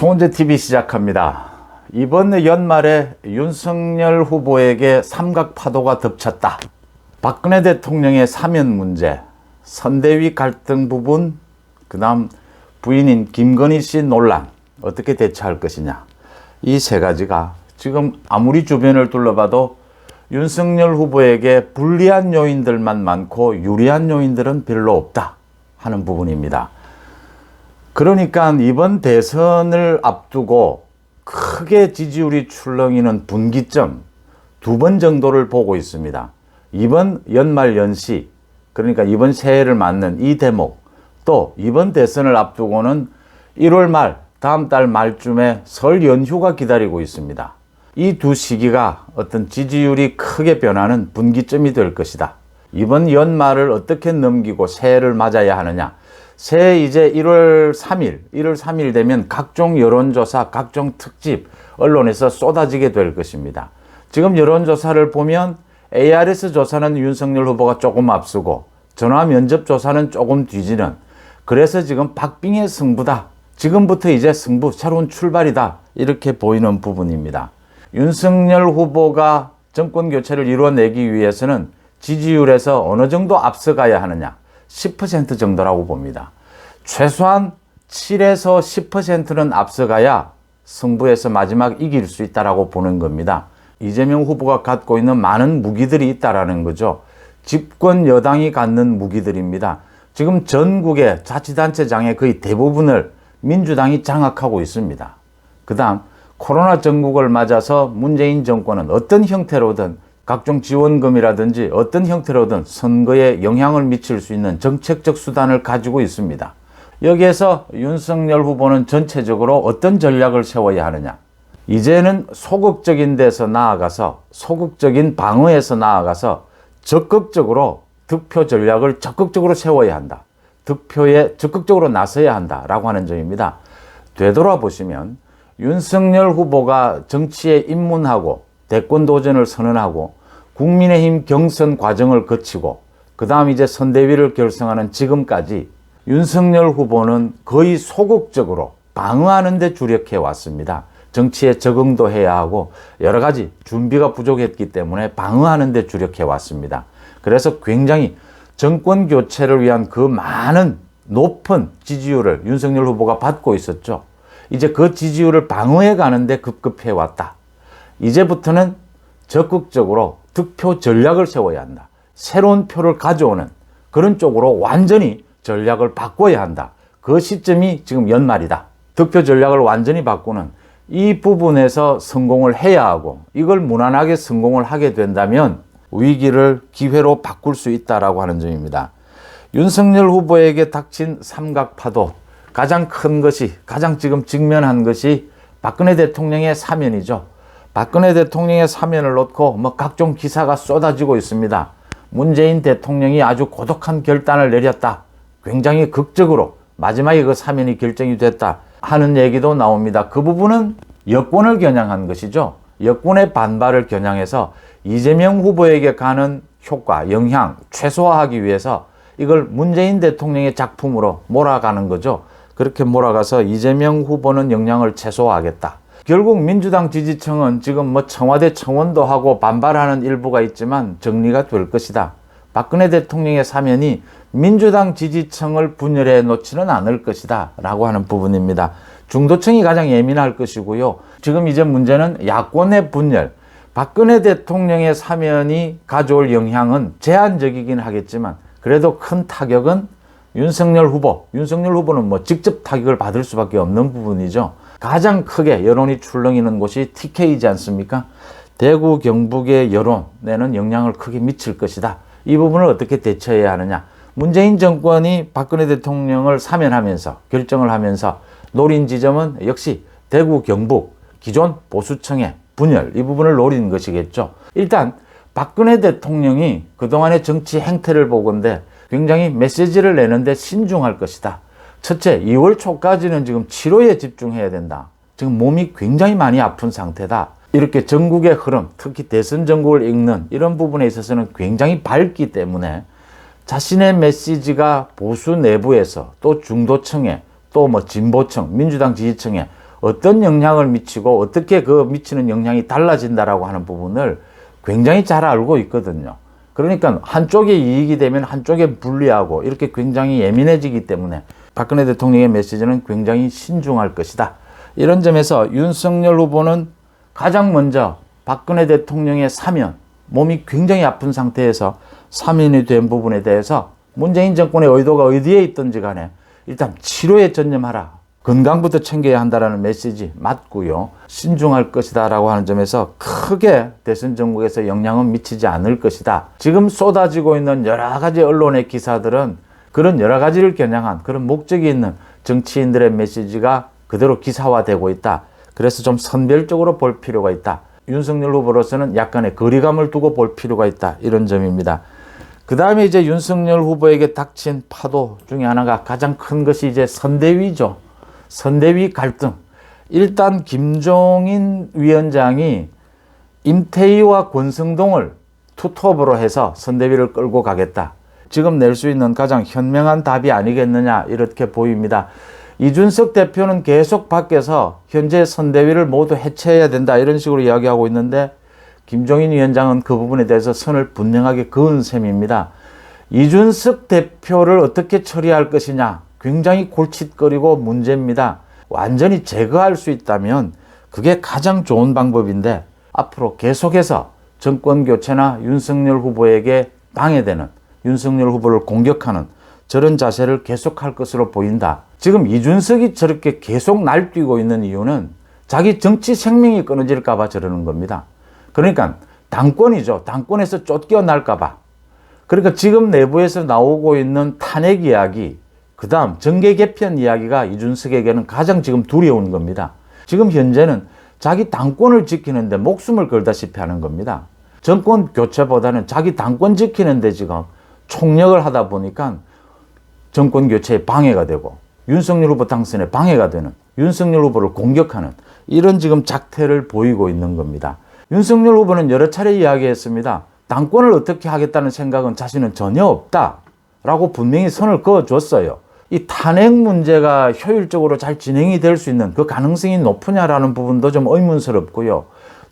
송원재TV 시작합니다. 이번 연말에 윤석열 후보에게 삼각파도가 덮쳤다. 박근혜 대통령의 사면 문제, 선대위 갈등 부분, 그 다음 부인인 김건희 씨 논란, 어떻게 대처할 것이냐. 이 세 가지가 지금 아무리 주변을 둘러봐도 윤석열 후보에게 불리한 요인들만 많고 유리한 요인들은 별로 없다 하는 부분입니다. 그러니까 이번 대선을 앞두고 크게 지지율이 출렁이는 분기점 2번 정도를 보고 있습니다. 이번 연말 연시, 그러니까 이번 새해를 맞는 이 대목, 또 이번 대선을 앞두고는 1월 말, 다음 달 말쯤에 설 연휴가 기다리고 있습니다. 이 두 시기가 어떤 지지율이 크게 변하는 분기점이 될 것이다. 이번 연말을 어떻게 넘기고 새해를 맞아야 하느냐. 새해 이제 1월 3일 되면 각종 여론조사, 각종 특집, 언론에서 쏟아지게 될 것입니다. 지금 여론조사를 보면 ARS 조사는 윤석열 후보가 조금 앞서고 전화 면접 조사는 조금 뒤지는, 그래서 지금 박빙의 승부다. 지금부터 이제 승부, 새로운 출발이다. 이렇게 보이는 부분입니다. 윤석열 후보가 정권 교체를 이뤄내기 위해서는 지지율에서 어느 정도 앞서가야 하느냐. 10% 정도라고 봅니다. 최소한 7에서 10%는 앞서가야 승부에서 마지막 이길 수 있다라고 보는 겁니다. 이재명 후보가 갖고 있는 많은 무기들이 있다라는 거죠. 집권 여당이 갖는 무기들입니다. 지금 전국의 자치단체장의 거의 대부분을 민주당이 장악하고 있습니다. 그 다음 코로나 전국을 맞아서 문재인 정권은 어떤 형태로든 각종 지원금이라든지 어떤 형태로든 선거에 영향을 미칠 수 있는 정책적 수단을 가지고 있습니다. 여기에서 윤석열 후보는 전체적으로 어떤 전략을 세워야 하느냐. 이제는 소극적인 데서 나아가서, 소극적인 방어에서 나아가서 적극적으로 득표 전략을 적극적으로 세워야 한다. 득표에 적극적으로 나서야 한다라고 하는 점입니다. 되돌아보시면 윤석열 후보가 정치에 입문하고 대권 도전을 선언하고 국민의힘 경선 과정을 거치고 그 다음 이제 선대위를 결성하는 지금까지 윤석열 후보는 거의 소극적으로 방어하는 데 주력해 왔습니다. 정치에 적응도 해야 하고 여러 가지 준비가 부족했기 때문에 방어하는 데 주력해 왔습니다. 그래서 굉장히 정권 교체를 위한 그 많은 높은 지지율을 윤석열 후보가 받고 있었죠. 이제 그 지지율을 방어해 가는데 급급해 왔다. 이제부터는 적극적으로 득표 전략을 세워야 한다. 새로운 표를 가져오는 그런 쪽으로 완전히 전략을 바꿔야 한다. 그 시점이 지금 연말이다. 득표 전략을 완전히 바꾸는 이 부분에서 성공을 해야 하고, 이걸 무난하게 성공을 하게 된다면 위기를 기회로 바꿀 수 있다라고 하는 점입니다. 윤석열 후보에게 닥친 삼각파도, 가장 큰 것이, 가장 지금 직면한 것이 박근혜 대통령의 사면이죠. 박근혜 대통령의 사면을 놓고 각종 기사가 쏟아지고 있습니다. 문재인 대통령이 아주 고독한 결단을 내렸다. 굉장히 극적으로 마지막에 그 사면이 결정이 됐다 하는 얘기도 나옵니다. 그 부분은 여권을 겨냥한 것이죠. 여권의 반발을 겨냥해서 이재명 후보에게 가는 효과, 영향 최소화하기 위해서 이걸 문재인 대통령의 작품으로 몰아가는 거죠. 그렇게 몰아가서 이재명 후보는 영향을 최소화하겠다. 결국 민주당 지지층은 지금 청와대 청원도 하고 반발하는 일부가 있지만 정리가 될 것이다. 박근혜 대통령의 사면이 민주당 지지층을 분열해 놓지는 않을 것이다 라고 하는 부분입니다. 중도층이 가장 예민할 것이고요. 지금 이제 문제는 야권의 분열, 박근혜 대통령의 사면이 가져올 영향은 제한적이긴 하겠지만 그래도 큰 타격은 윤석열 후보는 직접 타격을 받을 수밖에 없는 부분이죠. 가장 크게 여론이 출렁이는 곳이 TK이지 않습니까? 대구 경북의 여론에는 영향을 크게 미칠 것이다. 이 부분을 어떻게 대처해야 하느냐. 문재인 정권이 박근혜 대통령을 사면하면서 결정을 하면서 노린 지점은 역시 대구 경북 기존 보수층의 분열, 이 부분을 노린 것이겠죠. 일단 박근혜 대통령이 그동안의 정치 행태를 보건대 굉장히 메시지를 내는데 신중할 것이다. 첫째, 2월 초까지는 지금 치료에 집중해야 된다. 지금 몸이 굉장히 많이 아픈 상태다. 이렇게 전국의 흐름, 특히 대선 전국을 읽는 이런 부분에 있어서는 굉장히 밝기 때문에 자신의 메시지가 보수 내부에서 또 중도층에 또 진보층, 민주당 지지층에 어떤 영향을 미치고 어떻게 그 미치는 영향이 달라진다라고 하는 부분을 굉장히 잘 알고 있거든요. 그러니까 한쪽에 이익이 되면 한쪽에 불리하고 이렇게 굉장히 예민해지기 때문에 박근혜 대통령의 메시지는 굉장히 신중할 것이다. 이런 점에서 윤석열 후보는 가장 먼저 박근혜 대통령의 사면, 몸이 굉장히 아픈 상태에서 사면이 된 부분에 대해서 문재인 정권의 의도가 어디에 있든지 간에 일단 치료에 전념하라. 건강부터 챙겨야 한다라는 메시지 맞고요. 신중할 것이다 라고 하는 점에서 크게 대선 전국에서 영향은 미치지 않을 것이다. 지금 쏟아지고 있는 여러 가지 언론의 기사들은 그런 여러 가지를 겨냥한 그런 목적이 있는 정치인들의 메시지가 그대로 기사화되고 있다. 그래서 좀 선별적으로 볼 필요가 있다. 윤석열 후보로서는 약간의 거리감을 두고 볼 필요가 있다. 이런 점입니다. 그 다음에 이제 윤석열 후보에게 닥친 파도 중에 하나가 가장 큰 것이 이제 선대위죠. 선대위 갈등. 일단 김종인 위원장이 임태희와 권성동을 투톱으로 해서 선대위를 끌고 가겠다. 지금 낼 수 있는 가장 현명한 답이 아니겠느냐 이렇게 보입니다. 이준석 대표는 계속 밖에서 현재 선대위를 모두 해체해야 된다 이런 식으로 이야기하고 있는데 김종인 위원장은 그 부분에 대해서 선을 분명하게 그은 셈입니다. 이준석 대표를 어떻게 처리할 것이냐 굉장히 골칫거리고 문제입니다. 완전히 제거할 수 있다면 그게 가장 좋은 방법인데 앞으로 계속해서 정권교체나 윤석열 후보에게 방해되는 윤석열 후보를 공격하는 저런 자세를 계속할 것으로 보인다. 지금 이준석이 저렇게 계속 날뛰고 있는 이유는 자기 정치 생명이 끊어질까 봐 저러는 겁니다. 그러니까 당권이죠. 당권에서 쫓겨날까 봐. 그러니까 지금 내부에서 나오고 있는 탄핵 이야기, 그 다음 정계 개편 이야기가 이준석에게는 가장 지금 두려운 겁니다. 지금 현재는 자기 당권을 지키는데 목숨을 걸다시피 하는 겁니다. 정권 교체보다는 자기 당권 지키는데 지금 총력을 하다 보니까 정권 교체에 방해가 되고 윤석열 후보 당선에 방해가 되는 윤석열 후보를 공격하는 이런 지금 작태를 보이고 있는 겁니다. 윤석열 후보는 여러 차례 이야기했습니다. 당권을 어떻게 하겠다는 생각은 자신은 전혀 없다라고 분명히 선을 그어줬어요. 이 탄핵 문제가 효율적으로 잘 진행이 될 수 있는 그 가능성이 높으냐라는 부분도 좀 의문스럽고요.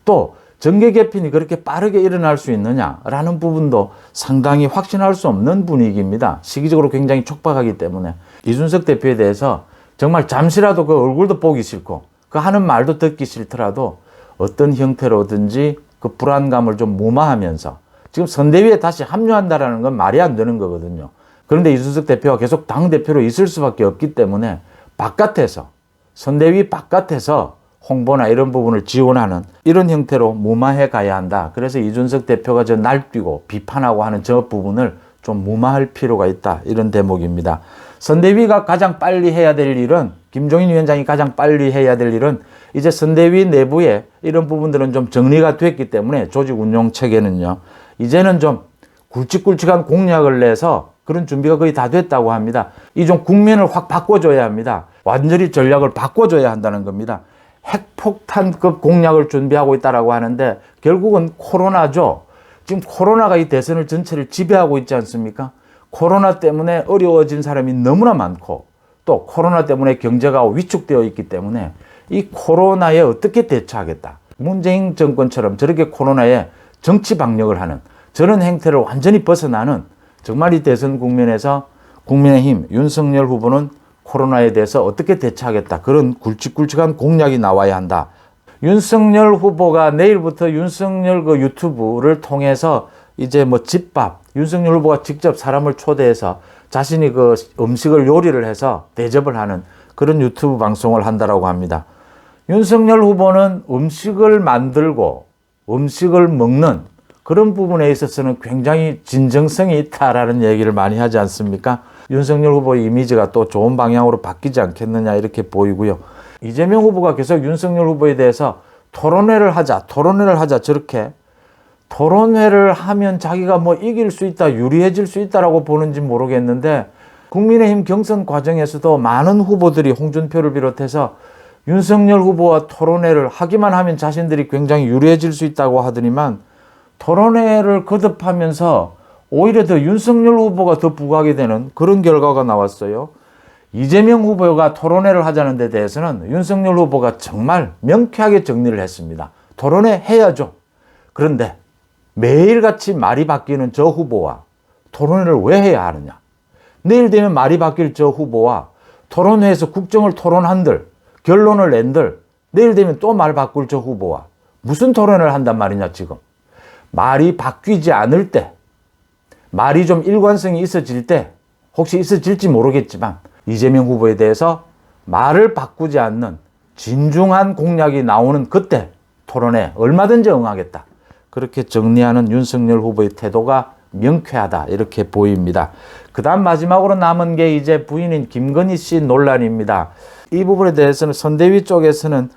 또 정계 개편이 그렇게 빠르게 일어날 수 있느냐라는 부분도 상당히 확신할 수 없는 분위기입니다. 시기적으로 굉장히 촉박하기 때문에 이준석 대표에 대해서 정말 잠시라도 그 얼굴도 보기 싫고 그 하는 말도 듣기 싫더라도 어떤 형태로든지 그 불안감을 좀 무마하면서 지금 선대위에 다시 합류한다라는 건 말이 안 되는 거거든요. 그런데 이준석 대표가 계속 당대표로 있을 수밖에 없기 때문에 바깥에서 선대위 바깥에서 홍보나 이런 부분을 지원하는 이런 형태로 무마해 가야 한다. 그래서 이준석 대표가 저 날뛰고 비판하고 하는 저 부분을 좀 무마할 필요가 있다. 이런 대목입니다. 선대위가 가장 빨리 해야 될 일은 김종인 위원장이 가장 빨리 해야 될 일은 이제 선대위 내부에 이런 부분들은 좀 정리가 됐기 때문에 조직 운영 체계는요. 이제는 좀 굵직굵직한 공약을 내서 그런 준비가 거의 다 됐다고 합니다. 이 좀 국면을 확 바꿔줘야 합니다. 완전히 전략을 바꿔줘야 한다는 겁니다. 핵폭탄급 공약을 준비하고 있다고 하는데 결국은 코로나죠. 지금 코로나가 이 대선을 전체를 지배하고 있지 않습니까? 코로나 때문에 어려워진 사람이 너무나 많고 또 코로나 때문에 경제가 위축되어 있기 때문에 이 코로나에 어떻게 대처하겠다. 문재인 정권처럼 저렇게 코로나에 정치 방역을 하는 저런 행태를 완전히 벗어나는 정말 이 대선 국면에서 국민의힘 윤석열 후보는 코로나에 대해서 어떻게 대처하겠다. 그런 굵직굵직한 공약이 나와야 한다. 윤석열 후보가 내일부터 윤석열 그 유튜브를 통해서 이제 뭐 집밥, 윤석열 후보가 직접 사람을 초대해서 자신이 그 음식을 요리를 해서 대접을 하는 그런 유튜브 방송을 한다라고 합니다. 윤석열 후보는 음식을 만들고 음식을 먹는 그런 부분에 있어서는 굉장히 진정성이 있다라는 얘기를 많이 하지 않습니까? 윤석열 후보의 이미지가 또 좋은 방향으로 바뀌지 않겠느냐 이렇게 보이고요. 이재명 후보가 계속 윤석열 후보에 대해서 토론회를 하자 저렇게 토론회를 하면 자기가 뭐 이길 수 있다, 유리해질 수 있다라고 보는지 모르겠는데 국민의힘 경선 과정에서도 많은 후보들이 홍준표를 비롯해서 윤석열 후보와 토론회를 하기만 하면 자신들이 굉장히 유리해질 수 있다고 하더니만 토론회를 거듭하면서 오히려 더 윤석열 후보가 더 부각이 되는 그런 결과가 나왔어요. 이재명 후보가 토론회를 하자는 데 대해서는 윤석열 후보가 정말 명쾌하게 정리를 했습니다. 토론회 해야죠. 그런데 매일같이 말이 바뀌는 저 후보와 토론회를 왜 해야 하느냐. 내일 되면 말이 바뀔 저 후보와 토론회에서 국정을 토론한들 결론을 낸들 내일 되면 또 말 바꿀 저 후보와 무슨 토론을 한단 말이냐 지금. 말이 바뀌지 않을 때, 말이 좀 일관성이 있어질 때, 혹시 있어질지 모르겠지만 이재명 후보에 대해서 말을 바꾸지 않는 진중한 공약이 나오는 그때 토론에 얼마든지 응하겠다. 그렇게 정리하는 윤석열 후보의 태도가 명쾌하다 이렇게 보입니다. 그 다음 마지막으로 남은 게 이제 부인인 김건희 씨 논란입니다. 이 부분에 대해서는 선대위 쪽에서는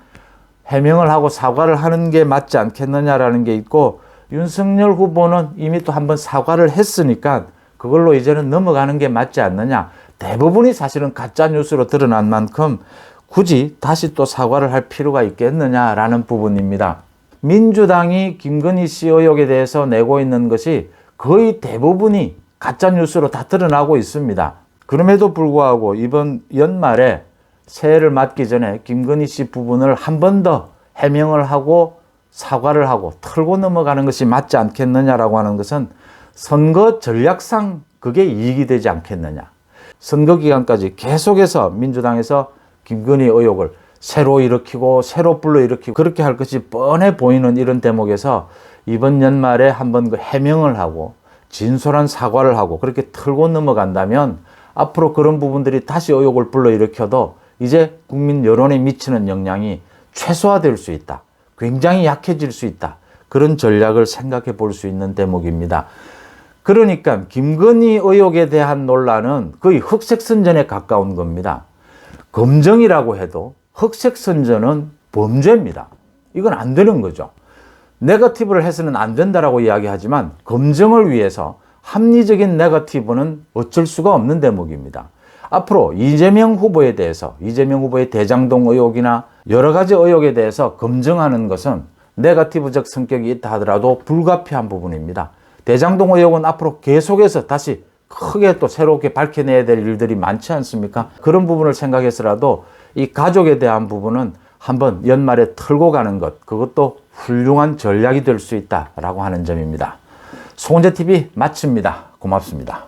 해명을 하고 사과를 하는 게 맞지 않겠느냐라는 게 있고, 윤석열 후보는 이미 또 한번 사과를 했으니까 그걸로 이제는 넘어가는 게 맞지 않느냐. 대부분이 사실은 가짜 뉴스로 드러난 만큼 굳이 다시 또 사과를 할 필요가 있겠느냐라는 부분입니다. 민주당이 김건희 씨 의혹에 대해서 내고 있는 것이 거의 대부분이 가짜 뉴스로 다 드러나고 있습니다. 그럼에도 불구하고 이번 연말에 새해를 맞기 전에 김건희 씨 부분을 한 번 더 해명을 하고 사과를 하고 털고 넘어가는 것이 맞지 않겠느냐라고 하는 것은 선거 전략상 그게 이익이 되지 않겠느냐. 선거 기간까지 계속해서 민주당에서 김건희 의혹을 새로 일으키고 새로 불러일으키고 그렇게 할 것이 뻔해 보이는 이런 대목에서 이번 연말에 한번 그 해명을 하고 진솔한 사과를 하고 그렇게 털고 넘어간다면 앞으로 그런 부분들이 다시 의혹을 불러일으켜도 이제 국민 여론에 미치는 영향이 최소화될 수 있다. 굉장히 약해질 수 있다. 그런 전략을 생각해 볼 수 있는 대목입니다. 그러니까 김건희 의혹에 대한 논란은 거의 흑색선전에 가까운 겁니다. 검정이라고 해도 흑색선전은 범죄입니다. 이건 안 되는 거죠. 네거티브를 해서는 안 된다라고 이야기하지만 검증을 위해서 합리적인 네거티브는 어쩔 수가 없는 대목입니다. 앞으로 이재명 후보에 대해서 이재명 후보의 대장동 의혹이나 여러 가지 의혹에 대해서 검증하는 것은 네거티브적 성격이 있다 하더라도 불가피한 부분입니다. 대장동 의혹은 앞으로 계속해서 다시 크게 또 새롭게 밝혀내야 될 일들이 많지 않습니까? 그런 부분을 생각해서라도 이 가족에 대한 부분은 한번 연말에 털고 가는 것, 그것도 훌륭한 전략이 될 수 있다라고 하는 점입니다. 송은재TV 마칩니다. 고맙습니다.